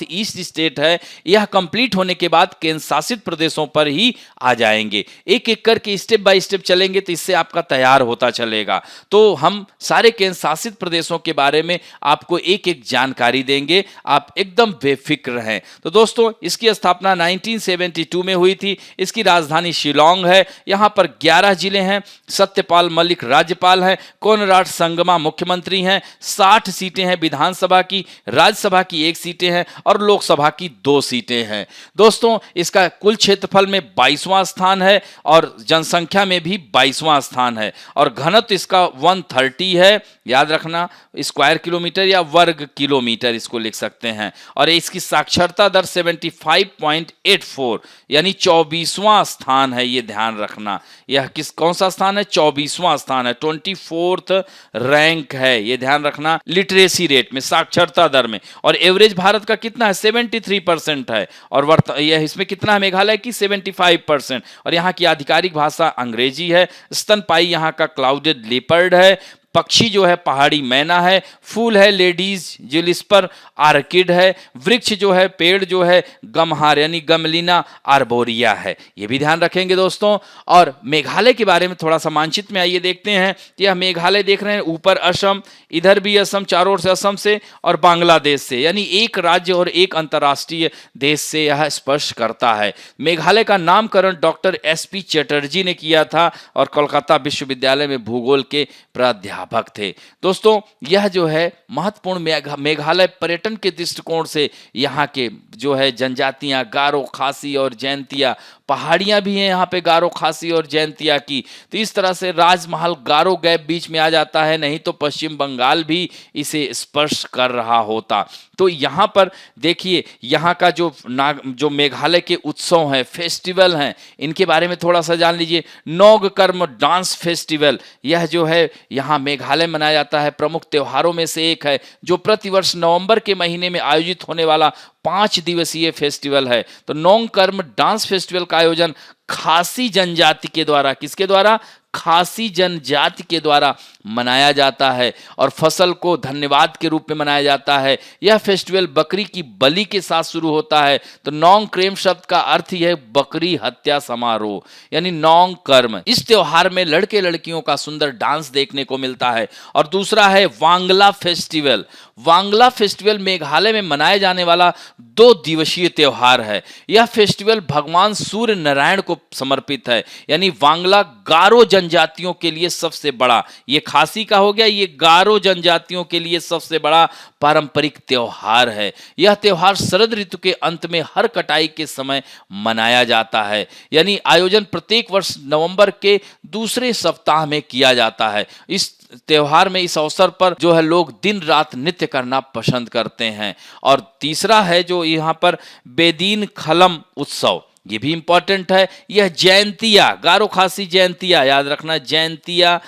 ईस्ट स्टेट है, यह कंप्लीट होने के बाद केंद्र शासित प्रदेशों पर ही आ जाएंगे। एक एक करके स्टेप बाय स्टेप चलेंगे तो इससे आपका तैयार होता चलेगा। तो हम सारे केंद्र शासित प्रदेशों के बारे में आपको एक एक जानकारी देंगे, आप एकदम बेफिक्र हैं। तो दोस्तों इसकी स्थापना 1972 में हुई थी। इसकी राजधानी शिलोंग है। यहाँ पर 11 जिले हैं। सत्यपाल मलिक राज्यपाल हैं, कोनराड संगमा मुख्यमंत्री हैं। 60 सीटें हैं विधानसभा की, राज्यसभा की 1 सीटें हैं और लोकसभा की 2 सीटें हैं। दोस्तों इसका कुल क्षेत्रफल में 22वां स्थान है और जनसंख्या में भी 22वां स्थान है और घनत्व इसका 130 है। याद रखना, स्क्वायर किलोमीटर या वर्ग किलोमीटर इसको लिख सकते हैं। और इसकी साक्षरता दर 75.84 यानी 24वां स्थान है, ये ध्यान रखना। यह कौन सा स्थान है? 24वां स्थान है, 24th रैंक है, ये ध्यान रखना। लिटरेसी रेट में, साक्षरता दर में। और एवरेज भारत का कितना है? 73% है। और यह इसमें कितना है मेघालय की? 75%। और यहाँ की आधिकारिक भाषा अंग्रेजी है। स्तनपाई यहाँ का क्लाउडेड लेपर्ड है। पक्षी जो है पहाड़ी मैना है। फूल है लेडीज जिलिस्पर आर्किड है। वृक्ष जो है, पेड़ जो है गमहार यानी गमलिना आर्बोरिया है, ये भी ध्यान रखेंगे दोस्तों। और मेघालय के बारे में थोड़ा सा मानचित्र में आइए देखते हैं। यह मेघालय देख रहे हैं, ऊपर असम, इधर भी असम, चारों ओर से असम से और बांग्लादेश से, यानी एक राज्य और एक अंतर्राष्ट्रीय देश से यह स्पर्श करता है। मेघालय का नामकरण डॉक्टर SP चटर्जी ने किया था और कोलकाता विश्वविद्यालय में भूगोल के प्राध्यापक थे। दोस्तों यह जो है महत्वपूर्ण मेघालय पर्यटन के दृष्टिकोण से यहाँ के जो है जनजातियां गारो, खासी और जैंतिया, पहाड़ियां भी हैं यहाँ पे गारो, खासी और जैंतिया की। तो इस तरह से राजमहल गारो गैप बीच में आ जाता है, नहीं तो पश्चिम बंगाल भी इसे स्पर्श कर रहा होता। तो यहाँ पर देखिए, यहाँ का जो मेघालय के उत्सव हैं, फेस्टिवल हैं, इनके बारे में थोड़ा सा जान लीजिए। नोग कर्म डांस फेस्टिवल, यह जो है यहाँ मेघालय मनाया जाता है। प्रमुख त्योहारों में से एक है, जो प्रतिवर्ष नवंबर के महीने में आयोजित होने वाला 5 दिवसीय फेस्टिवल है। तो नोंग कर्म डांस फेस्टिवल का आयोजन खासी जनजाति के द्वारा, किसके द्वारा? खासी जनजाति के द्वारा मनाया जाता है और फसल को धन्यवाद के रूप में मनाया जाता है। यह फेस्टिवल बकरी की बलि के साथ शुरू होता है। तो नोंग क्रेम शब्द का अर्थ ही है बकरी हत्या समारोह, यानी नोंग कर्म। इस त्योहार में लड़के लड़कियों का सुंदर डांस देखने को मिलता है। और दूसरा है वांगला फेस्टिवल। वांगला फेस्टिवल मेघालय में मनाए जाने वाला 2 दिवसीय त्योहार है। यह फेस्टिवल भगवान सूर्य नारायण को समर्पित है, यानी वांगला गारो जनजातियों के लिए सबसे बड़ा, ये खासी का हो गया, ये गारो जनजातियों के लिए सबसे बड़ा पारंपरिक त्योहार है। यह त्योहार शरद ऋतु के अंत में हर कटाई के समय मनाया जाता है, यानी आयोजन प्रत्येक वर्ष नवंबर के दूसरे सप्ताह में किया जाता है। इस त्योहार में, इस अवसर पर जो है लोग दिन रात नृत्य करना पसंद करते हैं। और तीसरा है जो यहाँ पर बेदीन खलम उत्सव, ये भी इंपॉर्टेंट है। यह जयंतिया, गारो खासी जयंतिया, याद रखना जयंतिया,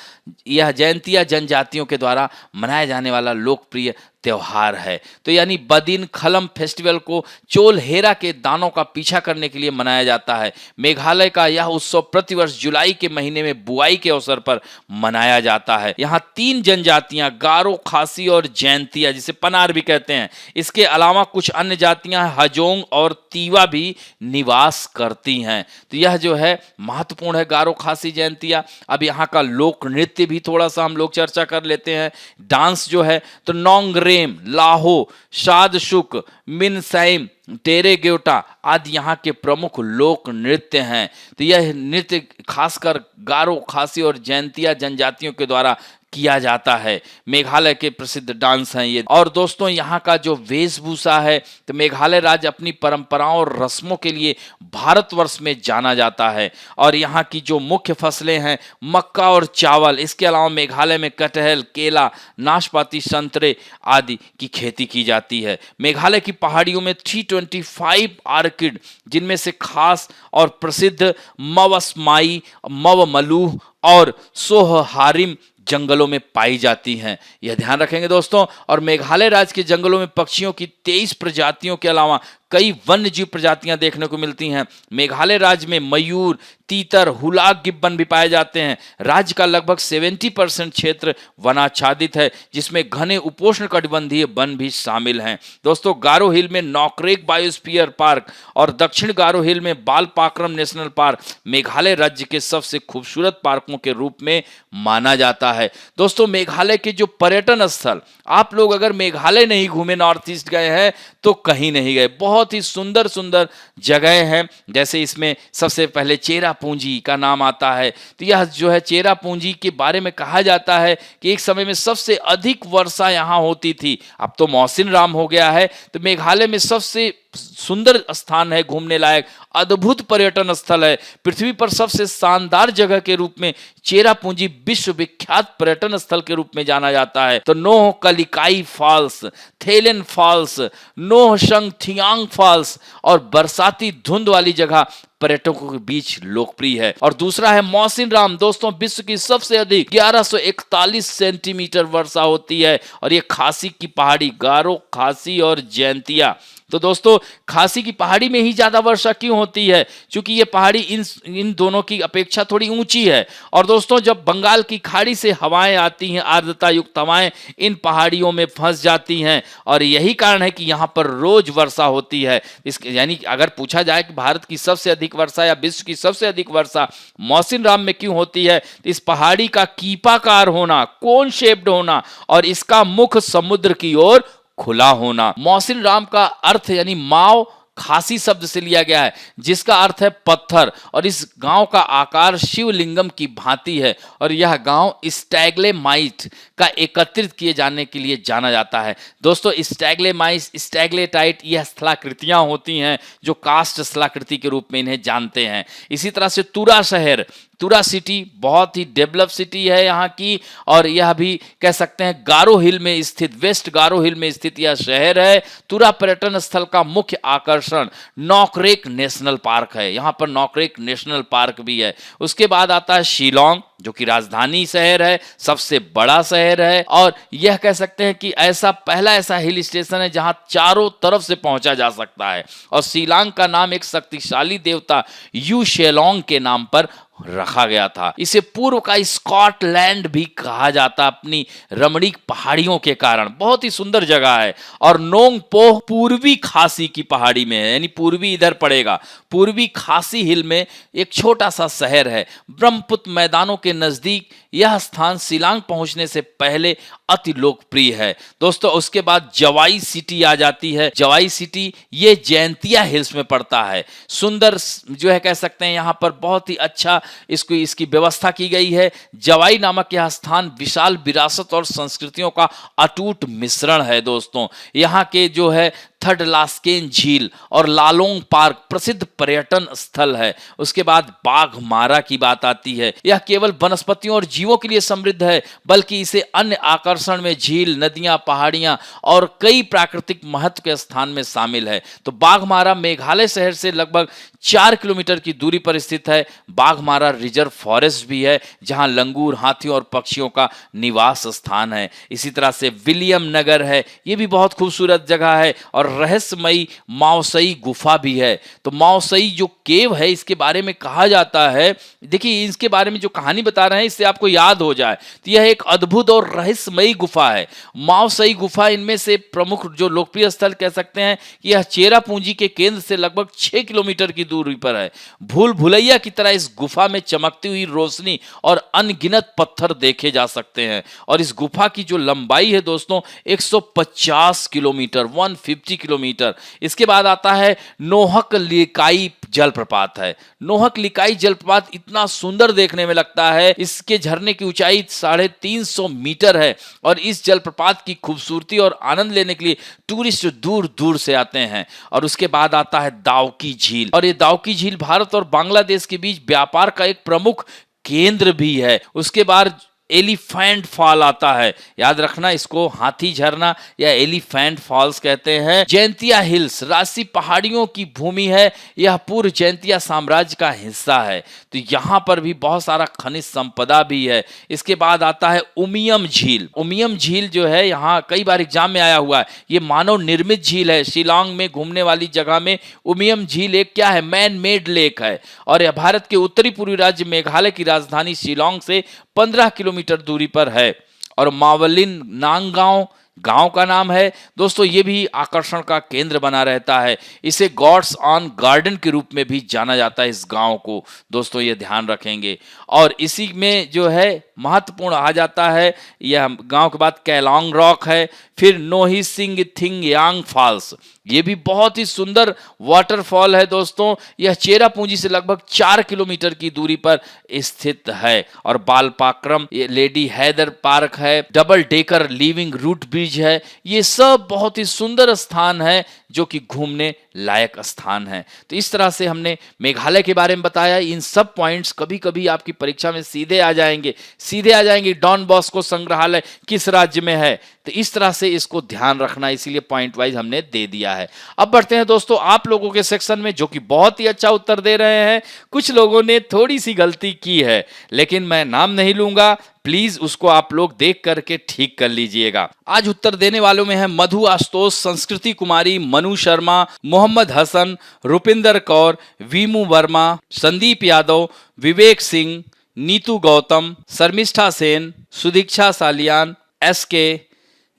यह जयंतिया जनजातियों के द्वारा मनाया जाने वाला लोकप्रिय त्योहार है। तो यानी बदिन खलम फेस्टिवल को चोल हेरा के दानों का पीछा करने के लिए मनाया जाता है। मेघालय का यह उत्सव प्रतिवर्ष जुलाई के महीने में बुआई के अवसर पर मनाया जाता है। यहाँ 3 जनजातियां, गारो, खासी और जयंतिया, जिसे पनार भी कहते हैं, इसके अलावा कुछ अन्य जातियां हजोंग और तीवा भी निवास करती हैं। तो यह जो है महत्वपूर्ण है, गारो, खासी, जयंतिया। अब यहाँ का लोक नृत्य भी थोड़ा सा हम लोग चर्चा कर लेते हैं। डांस जो है तो नोंगरेम, लाहो, शादशुक, मिनसैम, टेरे ग्योटा आदि यहाँ के प्रमुख लोक नृत्य हैं। तो यह नृत्य खासकर गारो, खासी और जयंतिया जनजातियों के द्वारा किया जाता है। मेघालय के प्रसिद्ध डांस हैं ये। और दोस्तों यहाँ का जो वेशभूषा है, तो मेघालय राज्य अपनी परंपराओं और रस्मों के लिए भारतवर्ष में जाना जाता है। और यहाँ की जो मुख्य फसलें हैं मक्का और चावल, इसके अलावा मेघालय में कटहल, केला, नाशपाती, संतरे आदि की खेती की जाती है। मेघालय की पहाड़ियों में 325 आर्किड, जिनमें से खास और प्रसिद्ध मवसमाई, मवमलूह और सोहहारिम जंगलों में पाई जाती हैं, यह ध्यान रखेंगे दोस्तों। और मेघालय राज्य के जंगलों में पक्षियों की 23 प्रजातियों के अलावा कई वन्य जीव प्रजातियां देखने को मिलती हैं। मेघालय राज्य में मयूर, तीतर, हुलाक गिब्बन भी पाए जाते हैं। राज्य का लगभग 70% क्षेत्र वनाच्छादित है, जिसमें घने उपोष्ण कटिबंधीय वन भी शामिल हैं। दोस्तों गारो हिल में नॉकरेक बायोस्फीयर पार्क और दक्षिण गारो हिल में बालपाक्रम नेशनल पार्क मेघालय राज्य के सबसे खूबसूरत पार्कों के रूप में माना जाता है। दोस्तों मेघालय के जो पर्यटन स्थल, आप लोग अगर मेघालय नहीं घूमे, नॉर्थ ईस्ट गए हैं तो कहीं नहीं गए। बहुत ही सुंदर सुंदर जगह हैं। जैसे इसमें सबसे पहले चेरापूंजी का नाम आता है। तो यह जो है चेरापूंजी के बारे में कहा जाता है कि एक समय में सबसे अधिक वर्षा यहाँ होती थी। अब तो मौसिन राम हो गया है। तो मेघालय में सबसे सुंदर स्थान है, घूमने लायक अद्भुत पर्यटन स्थल है। पृथ्वी पर सबसे शानदार जगह के रूप में चेरापूंजी विश्व विख्यात पर्यटन स्थल के रूप में जाना जाता है। तो नोह कलिकाई फॉल्स, थेलन फॉल्स, नोह संग थियांग फॉल्स और बरसाती धुंध वाली जगह पर्यटकों के बीच लोकप्रिय है। और दूसरा है मौसिन राम। दोस्तों विश्व की सबसे अधिक 1141 सेंटीमीटर वर्षा होती है और ये खासी की पहाड़ी, गारो, खासी और जयंतिया। तो दोस्तों खासी की पहाड़ी में ही ज्यादा वर्षा क्यों होती है? क्योंकि ये पहाड़ी इन दोनों की अपेक्षा थोड़ी ऊंची है। और दोस्तों जब बंगाल की खाड़ी से हवाएं आती हैं, आर्द्रता युक्त हवाएं इन पहाड़ियों में फंस जाती हैं और यही कारण है कि यहाँ पर रोज वर्षा होती है। यानी अगर पूछा जाए कि भारत की सबसे अधिक वर्षा या विश्व की सबसे अधिक वर्षा मौसिन राम में क्यों होती है, तो इस पहाड़ी का कीपाकार होना, कोन शेप्ड होना और इसका मुख समुद्र की ओर खुला होना। मौसिन राम का अर्थ यानी माओ खासी शब्द से लिया गया है, जिसका अर्थ है पत्थर। और इस गांव का आकार शिवलिंगम की भांति है और यह गांव स्टैग्लेमाइट का एकत्रित किए जाने के लिए जाना जाता है। दोस्तों स्टैग्लेमाइट, स्टैग्लेटाइट यह स्थलाकृतियां होती हैं जो कास्ट स्थलाकृति के रूप में इन्हें जानते हैं। इसी तरह से तुरा शहर, तुरा सिटी बहुत ही डेवलप सिटी है यहाँ की। और यह भी कह सकते हैं गारो हिल में स्थित, वेस्ट गारो हिल में स्थित यह शहर है। तुरा पर्यटन स्थल का मुख्य आकर्षण नॉकरेक नेशनल पार्क है। यहाँ पर नॉकरेक नेशनल पार्क भी है। उसके बाद आता है शिलोंग, जो कि राजधानी शहर है, सबसे बड़ा शहर है। और यह कह सकते हैं कि पहला ऐसा हिल स्टेशन है जहां चारों तरफ से पहुंचा जा सकता है। और शिलांग का नाम एक शक्तिशाली देवता यू शेलोंग के नाम पर रखा गया था। इसे पूर्व का स्कॉटलैंड भी कहा जाता अपनी रमणीक पहाड़ियों के कारण। बहुत ही सुंदर जगह है। और नोंगपोह पूर्वी खासी की पहाड़ी में है, यानी पूर्वी इधर पड़ेगा। पूर्वी खासी हिल में एक छोटा सा शहर है। ब्रह्मपुत्र मैदानों के नजदीक यह स्थान शिलांग पहुंचने से पहले अति लोकप्रिय है। दोस्तों उसके बाद जवाई सिटी आ जाती है। जवाई सिटी ये जयंतिया हिल्स में पड़ता है। सुंदर जो है कह सकते हैं, यहाँ पर बहुत ही अच्छा इसकी व्यवस्था की गई है। जवाई नामक यह स्थान विशाल विरासत और संस्कृतियों का अटूट मिश्रण है। दोस्तों यहाँ के जो है थडलास्केन झील और लालोंग पार्क प्रसिद्ध पर्यटन स्थल है। उसके बाद बाघमारा की बात आती है। यह केवल वनस्पतियों और जीवों के लिए समृद्ध है, बल्कि इसे अन्य आकर्षण में झील, नदियां, पहाड़ियां और कई प्राकृतिक महत्व के स्थान में शामिल है। तो बाघमारा मेघालय शहर से लगभग 4 किलोमीटर की दूरी पर स्थित है। बाघमारा रिजर्व फॉरेस्ट भी है, जहां लंगूर, हाथियों और पक्षियों का निवास स्थान है। इसी तरह से विलियम नगर है, यह भी बहुत खूबसूरत जगह है। और रहस्यमयी माओसई गुफा भी है। तो माओसई जो केव है, इसके बारे में कहा जाता है, देखिए इसके बारे में जो कहानी बता रहे हैं इससे आपको याद हो जाए, तो यह एक अद्भुत और रहस्यमयी गुफा है। माओसई गुफा इनमें से प्रमुख जो लोकप्रिय स्थल कह सकते हैं, यह चेरापूंजी के केंद्र से लगभग 6 किलोमीटर की दूरी पर है। भूल भुलैया की तरह इस गुफा में चमकती हुई रोशनी और अनगिनत पत्थर देखे जा सकते हैं। और इस गुफा की जो लंबाई है दोस्तों 150 किलोमीटर, 150 किलोमीटर। इसके बाद आता है नोहक लिकाई जलप्रपात है। नोहक लिकाई जलप्रपात इतना सुंदर देखने में लगता है, इसके झरने की ऊंचाई 350 मीटर है। और इस जलप्रपात की खूबसूरती और आनंद लेने के लिए टूरिस्ट दूर दूर से आते हैं। और उसके बाद आता है दाउकी झील, और ये दाउकी झील भारत और बांग्लादेश के बीच व्यापार का एक प्रमुख केंद्र भी है। उसके बाद एलिफेंट फॉल आता है, याद रखना इसको हाथी झरना या एलिफेंट फॉल्स कहते हैं। जैंतिया हिल्स राजसी पहाड़ियों की भूमि है, यह पूर्व जैंतिया साम्राज्य का हिस्सा है। तो यहाँ पर भी बहुत सारा खनिज संपदा भी है। इसके बाद आता है उमियम झील। उमियम झील जो है यहाँ कई बार एग्जाम में आया हुआ है, ये मानव निर्मित झील है। शिलांग में घूमने वाली जगह में उमियम झील एक क्या है, मैन मेड लेक है। और यह भारत के उत्तरी पूर्वी राज्य मेघालय की राजधानी शिलांग से 15 किलोमीटर दूरी पर है। और मावलिन नांगगांव गांव का नाम है दोस्तों, ये भी आकर्षण का केंद्र बना रहता है। इसे गॉड्स ऑन गार्डन के रूप में भी जाना जाता है इस गांव को, दोस्तों ये ध्यान रखेंगे। और इसी में जो है महत्वपूर्ण आ जाता है, यह गांव के बाद कैलोंग रॉक है, फिर नोही सिंह थिंग यांग फॉल्स, ये भी बहुत ही सुंदर वाटरफॉल है दोस्तों। यह चेरापूंजी से लगभग 4 किलोमीटर की दूरी पर स्थित है। और बालपाक्रम, ये लेडी हैदर पार्क है, double decker living root bridge है, ये सब बहुत ही सुंदर स्थान है जो कि घूमने लायक स्थान है। तो इस तरह से हमने मेघालय के बारे में बताया। इन सब पॉइंट्स कभी कभी आपकी परीक्षा में सीधे आ जाएंगे। डॉन बॉस्को संग्रहालय किस राज्य में है, तो इस तरह से इसको ध्यान रखना, इसीलिए पॉइंट वाइज हमने दे दिया है। अब बढ़ते हैं दोस्तों आप लोगों के सेक्शन में, जो कि बहुत ही अच्छा उत्तर दे रहे हैं। कुछ लोगों ने थोड़ी सी गलती की है, लेकिन मैं नाम नहीं लूंगा, प्लीज उसको आप लोग देख करके ठीक कर लीजिएगा। आज उत्तर देने वालों में है Madhu Ashutosh, Sanskriti Kumari, Manu Sharma, Mohammad Hasan, Rupinder Kaur, Vimu Verma, Sandeep Yadav, Vivek Singh, Neetu Gautam, Sharmistha Sen, Sudiksha Saliyan, SK,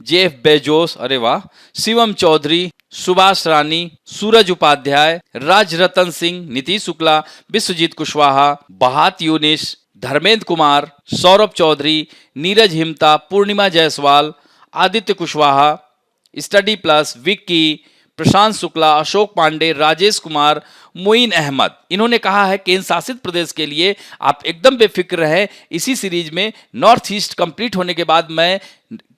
Jeff Bezos, अरे वाह, शिवम चौधरी, सुभाष रानी, सूरज उपाध्याय, राजरतन सिंह, नीतीश शुक्ला, विश्वजीत कुशवाहा, बहात यूनिस, धर्मेंद्र कुमार, सौरभ चौधरी, नीरज हिमता, पूर्णिमा जायसवाल, आदित्य कुशवाहा, स्टडी प्लस, विक्की, प्रशांत शुक्ला, अशोक पांडे, राजेश कुमार, मोइन अहमद। इन्होंने कहा है केंद्र शासित प्रदेश के लिए आप एकदम बेफिक्र रहें। इसी सीरीज में नॉर्थ ईस्ट कंप्लीट होने के बाद मैं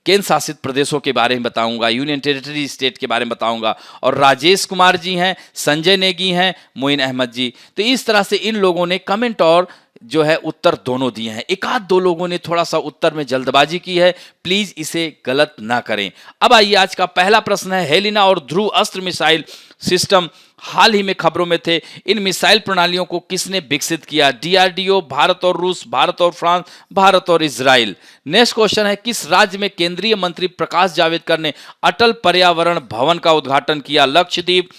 केंद्र शासित प्रदेशों के बारे में बताऊंगा, यूनियन टेरिटरी स्टेट के बारे में बताऊंगा। और राजेश कुमार जी हैं, संजय नेगी हैं, मोइन अहमद जी। तो इस तरह से इन लोगों ने कमेंट और जो है उत्तर दोनों दिए हैं। एक आध दो लोगों ने थोड़ा सा उत्तर में जल्दबाजी की है, प्लीज इसे गलत ना करें। अब आइए आज का पहला प्रश्न है, हेलिना और ध्रुव अस्त्र मिसाइल सिस्टम हाल ही में खबरों में थे। इन मिसाइल प्रणालियों को किसने विकसित किया? डीआरडीओ, भारत और रूस, भारत और फ्रांस, भारत और इजराइल। नेक्स्ट क्वेश्चन है, किस राज्य में केंद्रीय मंत्री प्रकाश जावड़ेकर ने अटल पर्यावरण भवन का उद्घाटन किया? लक्षद्वीप,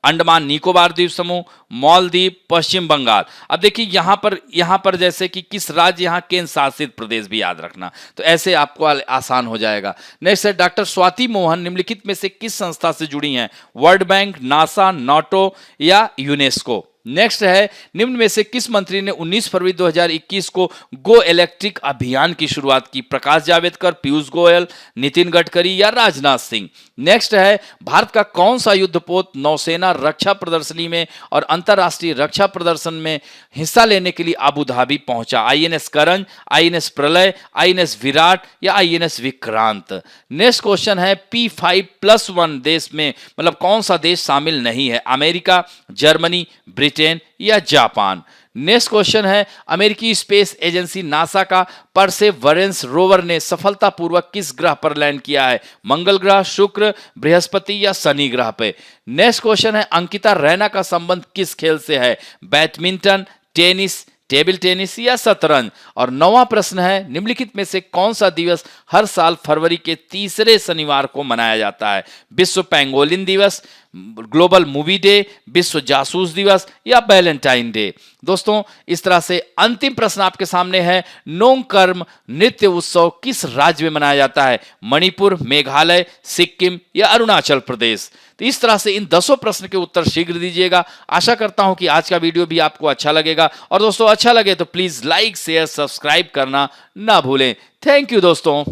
अंडमान निकोबार द्वीप समूह, मालदीव, पश्चिम बंगाल। अब देखिए यहां पर जैसे कि किस राज्य, यहां केंद्र शासित प्रदेश भी याद रखना, तो ऐसे आपको आसान हो जाएगा। नेक्स्ट है, डॉक्टर स्वाति मोहन निम्नलिखित में से किस संस्था से जुड़ी हैं? वर्ल्ड बैंक, नासा, नाटो या यूनेस्को। नेक्स्ट है, निम्न में से किस मंत्री ने 19 फरवरी 2021 को गो इलेक्ट्रिक अभियान की शुरुआत की? प्रकाश जावड़ेकर, पीयूष गोयल, नितिन गडकरी या राजनाथ सिंह? नेक्स्ट है, भारत का कौन सा युद्धपोत नौसेना रक्षा प्रदर्शनी में और अंतरराष्ट्रीय रक्षा प्रदर्शन में हिस्सा लेने के लिए अबू धाबी पहुंचा? आईएनएस करण, आईएनएस प्रलय, आईएनएस विराट या आईएनएस विक्रांत? नेक्स्ट क्वेश्चन है, P5+1 देश में मतलब कौन सा देश शामिल नहीं है? अमेरिका, जर्मनी, ब्रिटेन या जापान? नेक्स्ट क्वेश्चन है, अमेरिकी स्पेस एजेंसी नासा का परसेवरेंस रोवर ने सफलतापूर्वक किस ग्रह पर लैंड किया है? मंगल ग्रह, शुक्र, बृहस्पति या शनि ग्रह पे? नेक्स्ट क्वेश्चन है, अंकिता रैना का संबंध किस खेल से है? बैडमिंटन, टेनिस, टेबल टेनिस या शतरंज? और 9वां प्रश्न है, निम्नलिखित में से कौन सा दिवस हर साल फरवरी के तीसरे शनिवार को मनाया जाता है? विश्व पेंगोलिन दिवस, ग्लोबल मूवी डे, विश्व जासूस दिवस या वैलेंटाइन डे? दोस्तों, इस तरह से अंतिम प्रश्न आपके सामने है, नोंगकर्म नृत्य उत्सव किस राज्य में मनाया जाता है? मणिपुर, मेघालय, सिक्किम या अरुणाचल प्रदेश? तो इस तरह से इन 10 प्रश्न के उत्तर शीघ्र दीजिएगा। आशा करता हूं कि आज का वीडियो भी आपको अच्छा लगेगा, और दोस्तों अच्छा लगे तो प्लीज लाइक, शेयर, सब्सक्राइब करना ना भूलें। थैंक यू दोस्तों।